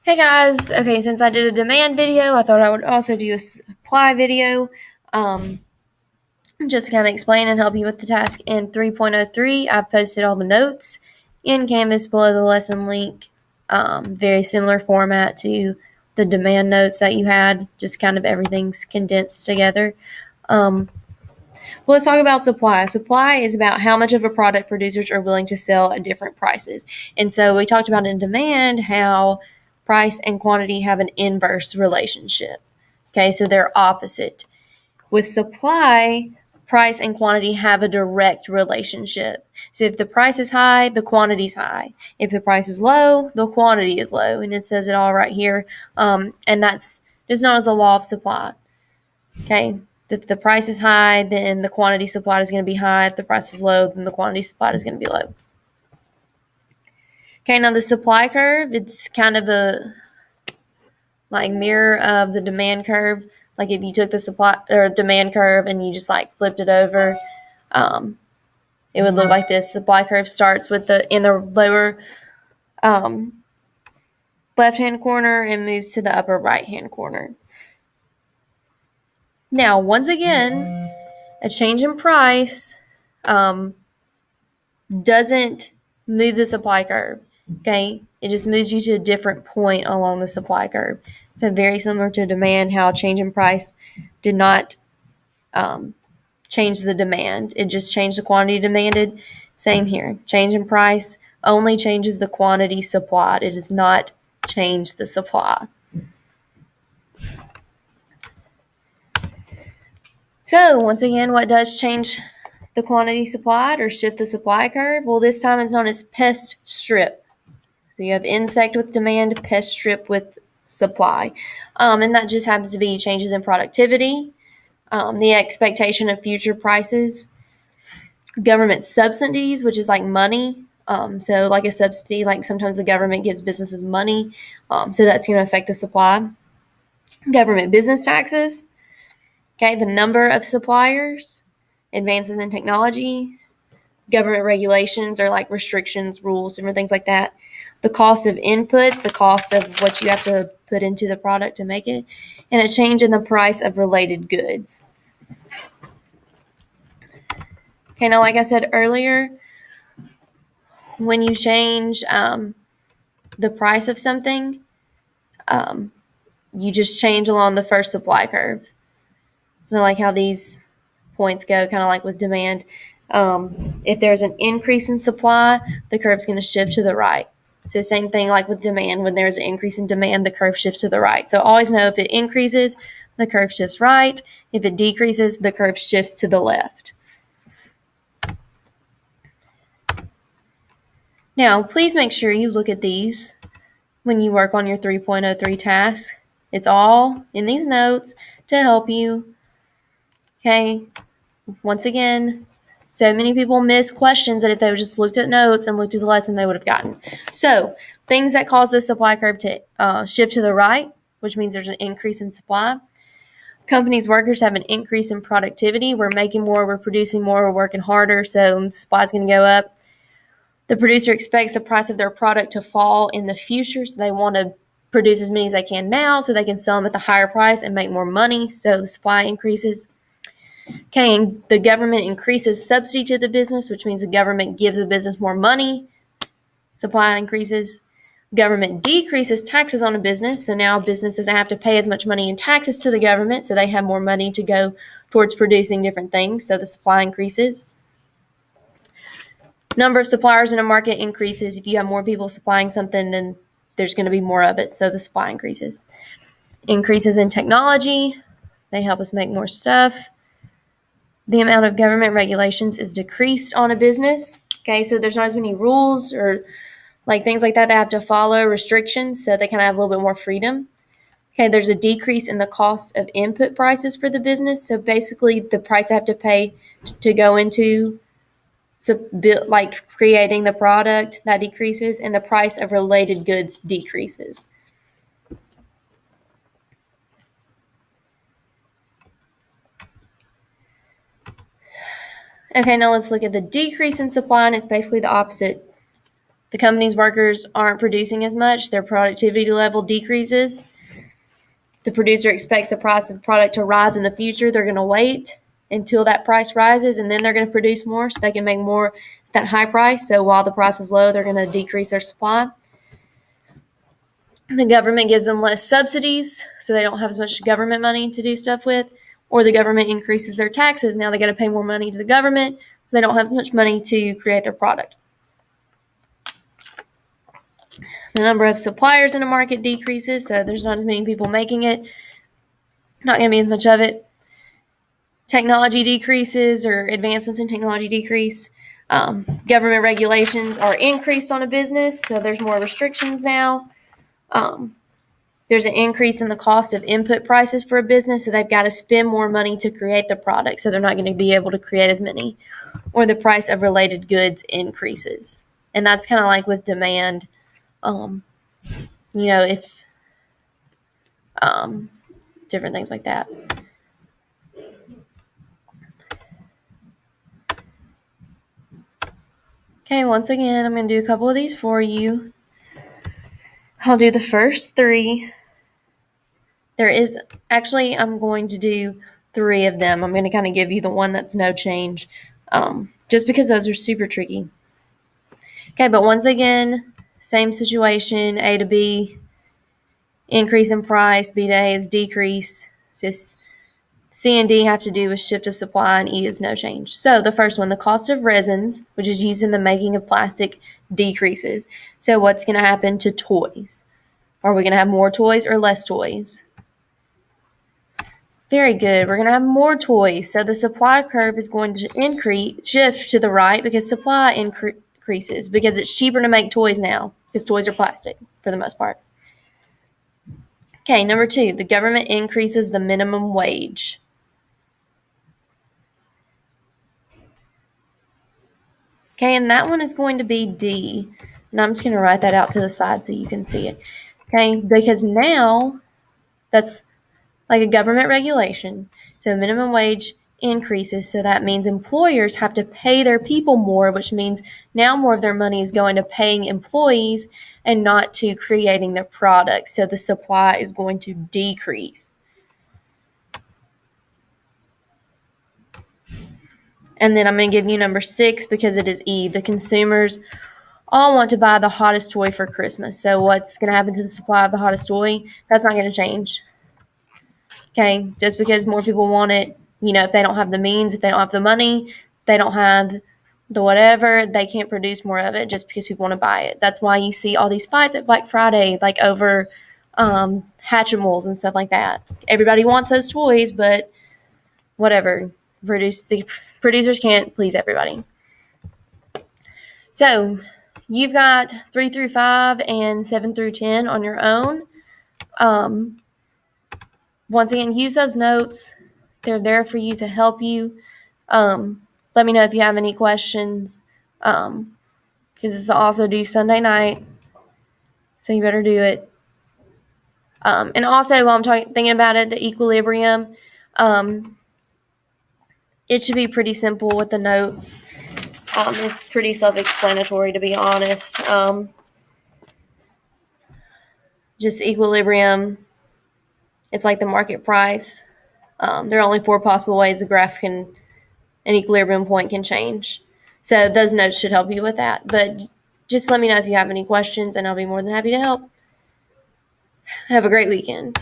Hey guys, okay, since I did a demand video, I thought I would also do a supply video, just to kind of explain and help you with the task in 3.03. I've posted all the notes in Canvas below the lesson link, very similar format to the demand notes that you had, just kind of everything's condensed together. Well, let's talk about supply. Supply is about how much of a product producers are willing to sell at different prices. And so we talked about in demand how price and quantity have an inverse relationship. Okay, so they're opposite. With supply, price and quantity have a direct relationship. So if the price is high, the quantity is high. If the price is low, the quantity is low. And it says it all right here. And that's just known as a law of supply. Okay, if the price is high, then the quantity supplied is going to be high. If the price is low, then the quantity supplied is going to be low. Okay, now the supply curve, it's kind of a mirror of the demand curve. Like if you took the supply or demand curve and you just flipped it over, it would look like this. Supply curve starts with in the lower left hand corner and moves to the upper right hand corner. Now, once again, a change in price doesn't move the supply curve. Okay, it just moves you to a different point along the supply curve. So very similar to demand, how a change in price did not change the demand. It just changed the quantity demanded. Same here. Change in price only changes the quantity supplied. It does not change the supply. So once again, what does change the quantity supplied or shift the supply curve? Well, this time it's known as pest strip. So you have insect with demand, pest strip with supply. And that just happens to be changes in productivity, the expectation of future prices, government subsidies, which is like money. So like a subsidy, like sometimes the government gives businesses money. So that's going to affect the supply. Government business taxes. Okay, the number of suppliers, advances in technology, government regulations or like restrictions, rules, different things like that. The cost of inputs, the cost of what you have to put into the product to make it, and a change in the price of related goods. Okay, now like I said earlier, when you change the price of something, you just change along the first supply curve. So like how these points go, kind of like with demand. If there's an increase in supply, the curve's going to shift to the right. So same thing like with demand. When there's an increase in demand, the curve shifts to the right. So always know if it increases, the curve shifts right. If it decreases, the curve shifts to the left. Now, please make sure you look at these when you work on your 3.03 task. It's all in these notes to help you. Okay, once again, so many people miss questions that if they would just looked at notes and looked at the lesson, they would have gotten. So things that cause the supply curve to shift to the right, which means there's an increase in supply. Companies' workers have an increase in productivity. We're making more, we're producing more, we're working harder, so the supply is going to go up. The producer expects the price of their product to fall in the future, so they want to produce as many as they can now so they can sell them at the higher price and make more money, so the supply increases. Okay, and the government increases subsidy to the business, which means the government gives the business more money. Supply increases. Government decreases taxes on a business, so now business doesn't have to pay as much money in taxes to the government, so they have more money to go towards producing different things, so the supply increases. Number of suppliers in a market increases. If you have more people supplying something, then there's going to be more of it, so the supply increases. Increases in technology. They help us make more stuff. The amount of government regulations is decreased on a business. Okay, so there's not as many rules or like things like that they have to follow, restrictions, so they kind of have a little bit more freedom. Okay, there's a decrease in the cost of input prices for the business. So basically the price they have to pay to go into like creating the product, that decreases, and the price of related goods decreases. Okay, now let's look at the decrease in supply, and it's basically the opposite the company's workers aren't producing as much, their productivity level decreases. The producer expects the price of the product to rise in the future. They're going to wait until that price rises, and then they're going to produce more so they can make more at that high price. So while the price is low, they're going to decrease their supply. The government gives them less subsidies, so they don't have as much government money to do stuff with, or the government increases their taxes. Now they got to pay more money to the government, so they don't have as much money to create their product. The number of suppliers in a market decreases, so there's not as many people making it. Not going to be as much of it. Technology decreases, or advancements in technology decrease. Government regulations are increased on a business, so there's more restrictions now. There's an increase in the cost of input prices for a business, so they've got to spend more money to create the product, so they're not going to be able to create as many. Or the price of related goods increases. And that's kind of like with demand. If different things like that. Okay, once again, I'm going to do a couple of these for you. I'll do the first three. I'm going to do 3 of them. I'm going to kind of give you the one that's no change, just because those are super tricky. Okay, but once again, same situation, A to B, increase in price, B to A is decrease. So C and D have to do with shift of supply, and E is no change. So the first one, the cost of resins, which is used in the making of plastic, decreases. So what's going to happen to toys? Are we going to have more toys or less toys? Very good. We're going to have more toys. So the supply curve is going to shift to the right because supply increases, because it's cheaper to make toys now because toys are plastic for the most part. Okay, number 2, the government increases the minimum wage. Okay, and that one is going to be D. And I'm just going to write that out to the side so you can see it. Okay, because now that's like a government regulation. So minimum wage increases, so that means employers have to pay their people more, which means now more of their money is going to paying employees and not to creating their products. So the supply is going to decrease. And then I'm going to give you number 6 because it is E. The consumers all want to buy the hottest toy for Christmas. So what's going to happen to the supply of the hottest toy? That's not going to change. Okay, just because more people want it, if they don't have the means, if they don't have the money, they don't have the whatever, they can't produce more of it just because people want to buy it. That's why you see all these fights at Black Friday, like over Hatchimals and stuff like that. Everybody wants those toys, but whatever. The producers can't please everybody. So you've got 3 through 5 and 7 through 10 on your own. Once again, use those notes. They're there for you to help you. Let me know if you have any questions, because it's also due Sunday night, so you better do it. And also, while I'm thinking about it, the equilibrium, it should be pretty simple with the notes. It's pretty self-explanatory, to be honest. Just equilibrium. It's like the market price. There are only 4 possible ways a graph an equilibrium point can change. So those notes should help you with that. But just let me know if you have any questions, and I'll be more than happy to help. Have a great weekend.